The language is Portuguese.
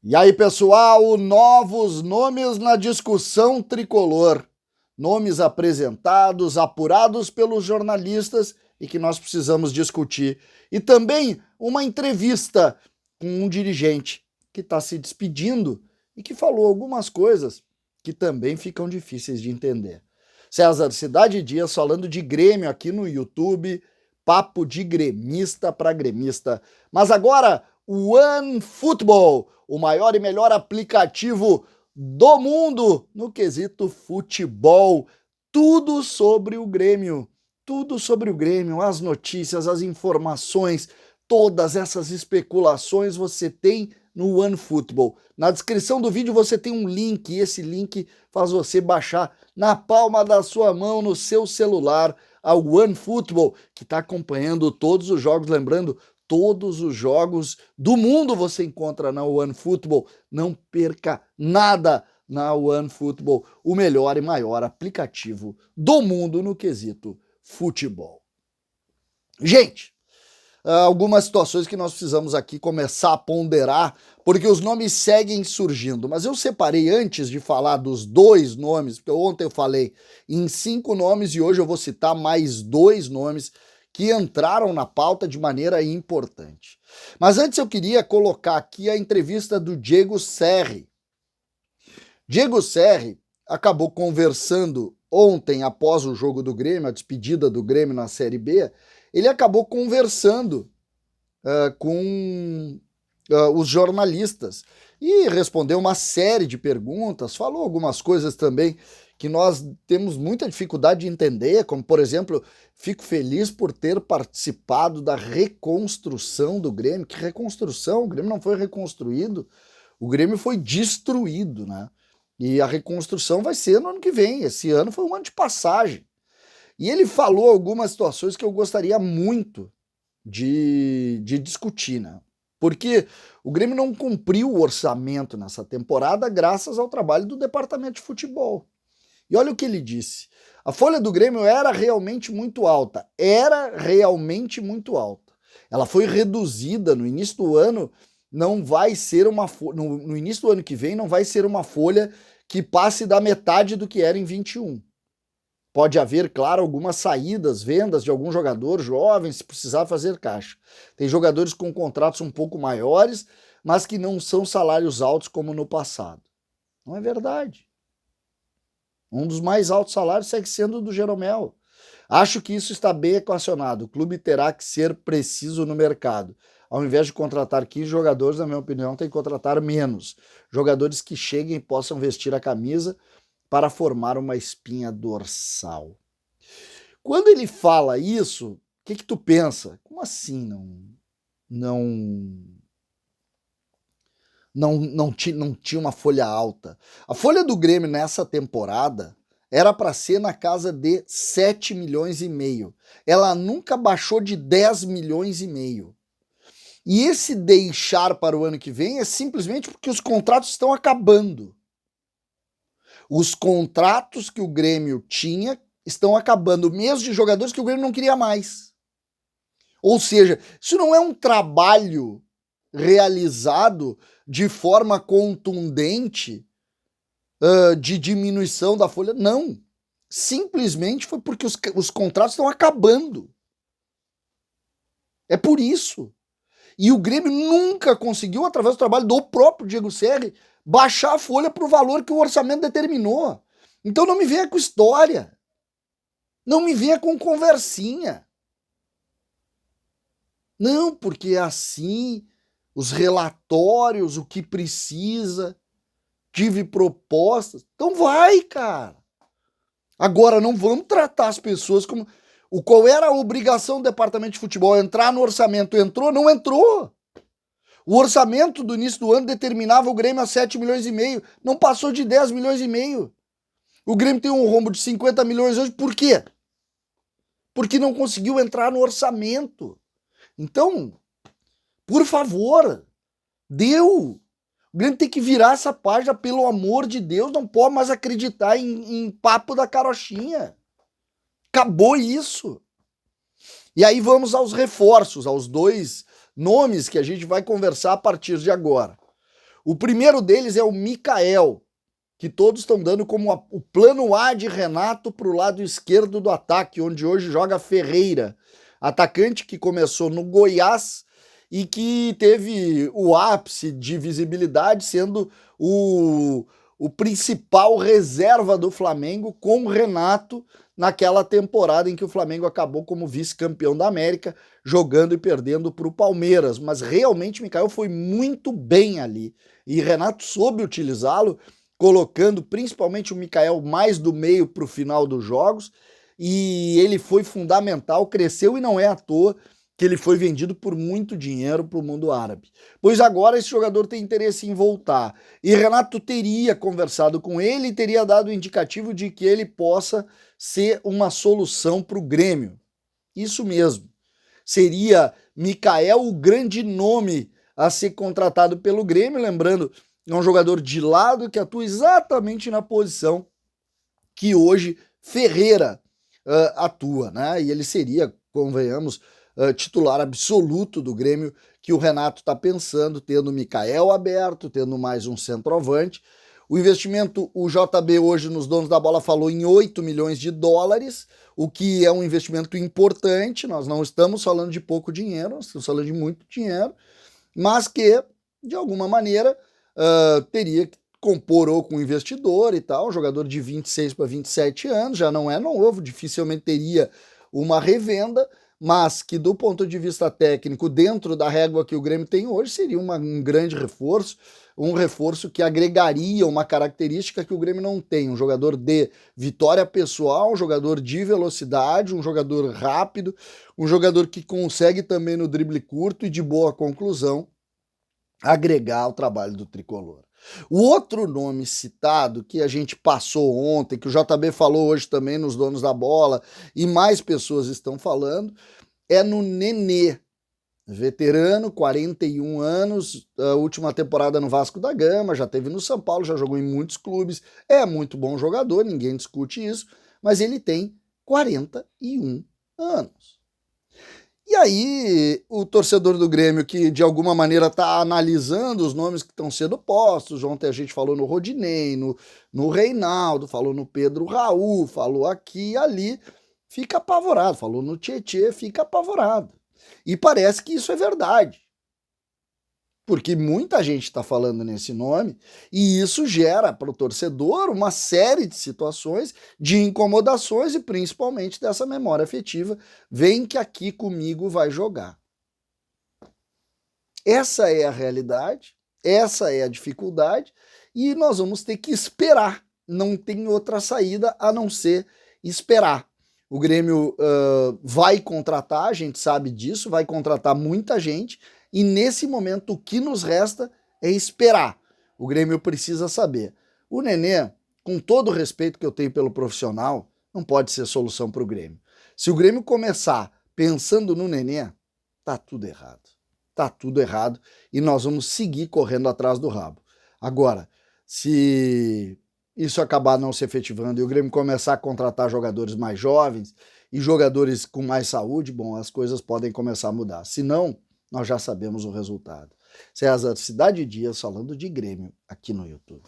E aí, pessoal, novos nomes na discussão tricolor. Nomes apresentados, apurados pelos jornalistas e que nós precisamos discutir. E também uma entrevista com um dirigente que está se despedindo e que falou algumas coisas que também ficam difíceis de entender. César Cidade Dias falando de Grêmio aqui no YouTube, papo de gremista para gremista. Mas agora, o OneFootball, o maior e melhor aplicativo do mundo no quesito futebol. Tudo sobre o Grêmio, as notícias, as informações, todas essas especulações você tem no OneFootball. Na descrição do vídeo você tem um link, e esse link faz você baixar na palma da sua mão, no seu celular, ao OneFootball, que está acompanhando todos os jogos, lembrando, todos os jogos do mundo você encontra na OneFootball. Não perca nada na OneFootball, o melhor e maior aplicativo do mundo no quesito futebol. Gente, algumas situações que nós precisamos aqui começar a ponderar, porque os nomes seguem surgindo, mas eu separei antes de falar dos dois nomes, porque ontem eu falei em 5 nomes e hoje eu vou citar mais 2 nomes que entraram na pauta de maneira importante. Mas antes eu queria colocar aqui a entrevista do Diego Serri. Diego Serri acabou conversando ontem, após o jogo do Grêmio, a despedida do Grêmio na Série B, ele acabou conversando com os jornalistas e respondeu uma série de perguntas, falou algumas coisas também que nós temos muita dificuldade de entender, como, por exemplo, fico feliz por ter participado da reconstrução do Grêmio. Que reconstrução? O Grêmio não foi reconstruído, o Grêmio foi destruído, né? E a reconstrução vai ser no ano que vem, esse ano foi um ano de passagem. E ele falou algumas situações que eu gostaria muito de discutir, né? Porque o Grêmio não cumpriu o orçamento nessa temporada graças ao trabalho do departamento de futebol. E olha o que ele disse. A folha do Grêmio era realmente muito alta. Ela foi reduzida no início do ano, não vai ser uma no início do ano que vem não vai ser uma folha que passe da metade do que era em 21. Pode haver, claro, algumas saídas, vendas de algum jogador jovem, se precisar fazer caixa. Tem jogadores com contratos um pouco maiores, mas que não são salários altos como no passado. Não é verdade. Um dos mais altos salários segue sendo o do Jeromel. Acho que isso está bem equacionado. O clube terá que ser preciso no mercado. Ao invés de contratar 15 jogadores, na minha opinião, tem que contratar menos. Jogadores que cheguem e possam vestir a camisa para formar uma espinha dorsal. Quando ele fala isso, o que tu pensa? Como assim não tinha uma folha alta? A folha do Grêmio nessa temporada era para ser na casa de 7 milhões e meio. Ela nunca baixou de 10 milhões e meio. E esse deixar para o ano que vem é simplesmente porque os contratos estão acabando. Os contratos que o Grêmio tinha estão acabando, mesmo de jogadores que o Grêmio não queria mais. Ou seja, isso não é um trabalho realizado de forma contundente de diminuição da folha. Não. Simplesmente foi porque os contratos estão acabando. É por isso. E o Grêmio nunca conseguiu, através do trabalho do próprio Diego Serri, baixar a folha para o valor que o orçamento determinou. Então não me venha com história. Não me venha com conversinha. Não, porque é assim, os relatórios, o que precisa, tive propostas. Então vai, cara. Agora não vamos tratar as pessoas como... Qual era a obrigação do departamento de futebol? Entrar no orçamento. Entrou? Não entrou. O orçamento do início do ano determinava o Grêmio a 7 milhões e meio. Não passou de 10 milhões e meio. O Grêmio tem um rombo de 50 milhões hoje. Por quê? Porque não conseguiu entrar no orçamento. Então, por favor, deu. O Grêmio tem que virar essa página, pelo amor de Deus. Não pode mais acreditar em papo da carochinha. Acabou isso. E aí vamos aos reforços, aos 2 nomes que a gente vai conversar a partir de agora. O primeiro deles é o Mikael, que todos estão dando como o plano A de Renato para o lado esquerdo do ataque, onde hoje joga Ferreira, atacante que começou no Goiás e que teve o ápice de visibilidade sendo o principal reserva do Flamengo com o Renato naquela temporada em que o Flamengo acabou como vice-campeão da América, jogando e perdendo para o Palmeiras. Mas realmente o Mikael foi muito bem ali e Renato soube utilizá-lo, colocando principalmente o Mikael mais do meio para o final dos jogos, e ele foi fundamental, cresceu e não é à toa que ele foi vendido por muito dinheiro para o mundo árabe. Pois agora esse jogador tem interesse em voltar, e Renato teria conversado com ele e teria dado o indicativo de que ele possa ser uma solução para o Grêmio. Isso mesmo. Seria Mikael o grande nome a ser contratado pelo Grêmio, lembrando, é um jogador de lado que atua exatamente na posição que hoje Ferreira atua, né? E ele seria, convenhamos, titular absoluto do Grêmio, que o Renato está pensando, tendo o Mikael aberto, tendo mais um centroavante. O investimento, o JB hoje nos Donos da Bola falou em 8 milhões de dólares, o que é um investimento importante. Nós não estamos falando de pouco dinheiro, nós estamos falando de muito dinheiro, mas que, de alguma maneira, teria que compor ou com investidor e tal, um jogador de 26 para 27 anos, já não é novo, dificilmente teria uma revenda, mas que do ponto de vista técnico, dentro da régua que o Grêmio tem hoje, seria um grande reforço, um reforço que agregaria uma característica que o Grêmio não tem, um jogador de vitória pessoal, um jogador de velocidade, um jogador rápido, um jogador que consegue também no drible curto e de boa conclusão agregar ao trabalho do tricolor. O outro nome citado que a gente passou ontem, que o JB falou hoje também nos Donos da Bola e mais pessoas estão falando, é no Nenê, veterano, 41 anos, a última temporada no Vasco da Gama, já teve no São Paulo, já jogou em muitos clubes, é muito bom jogador, ninguém discute isso, mas ele tem 41 anos. E aí, o torcedor do Grêmio, que de alguma maneira está analisando os nomes que estão sendo postos, ontem a gente falou no Rodinei, no Reinaldo, falou no Pedro Raul, falou aqui e ali, fica apavorado, falou no Tietê, fica apavorado. E parece que isso é verdade, porque muita gente está falando nesse nome, e isso gera para o torcedor uma série de situações, de incomodações e principalmente dessa memória afetiva. Vem que aqui comigo vai jogar. Essa é a realidade, essa é a dificuldade, e nós vamos ter que esperar. Não tem outra saída a não ser esperar. O Grêmio vai contratar, a gente sabe disso, vai contratar muita gente, e nesse momento o que nos resta é esperar. O Grêmio precisa saber. O Nenê, com todo o respeito que eu tenho pelo profissional, não pode ser solução para o Grêmio. Se o Grêmio começar pensando no Nenê, tá tudo errado. Tá tudo errado e nós vamos seguir correndo atrás do rabo. Agora, se isso acabar não se efetivando e o Grêmio começar a contratar jogadores mais jovens e jogadores com mais saúde, bom, as coisas podem começar a mudar. Se não, nós já sabemos o resultado. César Cidade Dias falando de Grêmio aqui no YouTube.